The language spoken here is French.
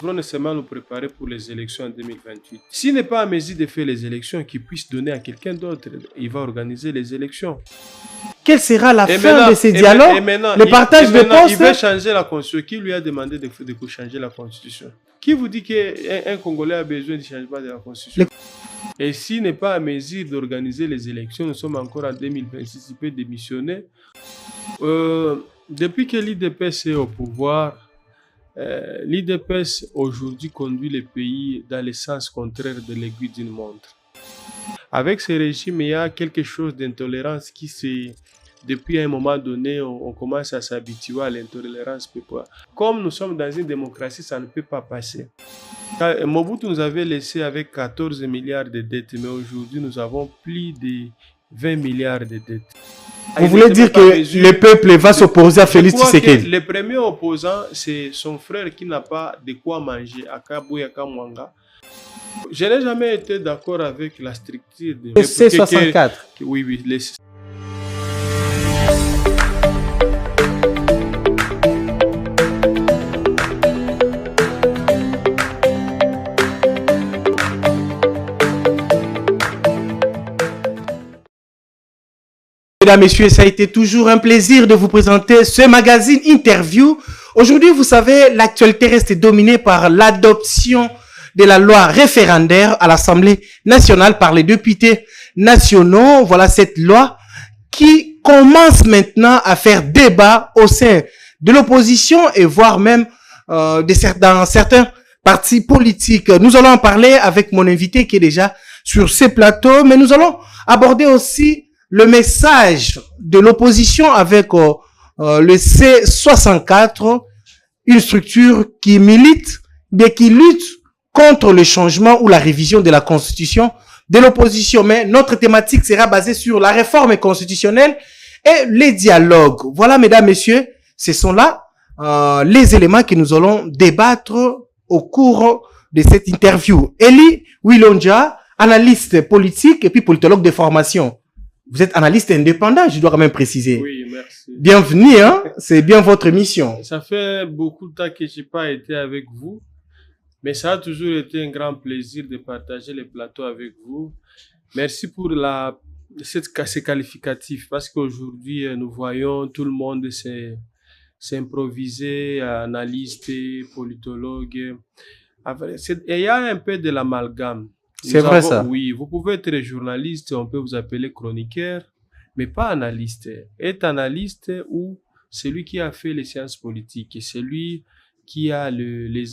devrons nécessairement nous préparer pour les élections en 2028. S'il n'est pas en mesure de faire les élections, qu'il puisse donner à quelqu'un d'autre. Il va organiser les élections. Quelle sera la fin de ces dialogues? Le partage de postes? Il veut changer la constitution. Qui lui a demandé de changer la constitution? Qui vous dit qu'un Congolais a besoin du changement de la constitution? Et s'il n'est pas à mesure d'organiser les élections, nous sommes encore en 2026, il peut démissionner. Depuis que l'IDPS est au pouvoir, l'IDPS aujourd'hui conduit le pays dans le sens contraire de l'aiguille d'une montre. Avec ce régime, il y a quelque chose d'intolérance qui s'est... Depuis un moment donné, on commence à s'habituer à l'intolérance. Comme nous sommes dans une démocratie, ça ne peut pas passer. Mobutu nous avait laissé avec 14 milliards de dettes, mais aujourd'hui, nous avons plus de 20 milliards de dettes. Vous voulez dire que le peuple va s'opposer à Félix Tshisekedi? Le premier opposant, c'est son frère qui n'a pas de quoi manger, Akabuya Kamwanga. Je n'ai jamais été d'accord avec la structure de... C64. Oui. Mesdames, Messieurs, ça a été toujours un plaisir de vous présenter ce magazine Interview. Aujourd'hui, vous savez, l'actualité reste dominée par l'adoption de la loi référendaire à l'Assemblée nationale par les députés nationaux. Voilà cette loi qui commence maintenant à faire débat au sein de l'opposition et voire même dans certains partis politiques. Nous allons en parler avec mon invité qui est déjà sur ces plateaux, mais nous allons aborder aussi le message de l'opposition avec le C64, une structure qui milite, mais qui lutte contre le changement ou la révision de la constitution de l'opposition. Mais notre thématique sera basée sur la réforme constitutionnelle et les dialogues. Voilà, mesdames, messieurs, ce sont là les éléments que nous allons débattre au cours de cette interview. Eli Wilonja, analyste politique et puis politologue de formation. Vous êtes analyste indépendant, je dois quand même préciser. Oui, merci. Bienvenue, hein? C'est bien votre mission. Ça fait beaucoup de temps que je n'ai pas été avec vous, mais ça a toujours été un grand plaisir de partager les plateaux avec vous. Merci pour ces qualificatifs, parce qu'aujourd'hui, nous voyons tout le monde s'improviser, analyste, politologue. Il y a un peu de l'amalgame. C'est vrai ça? Oui, vous pouvez être journaliste, on peut vous appeler chroniqueur, mais pas analyste. Être analyste ou celui qui a fait les sciences politiques, celui qui a les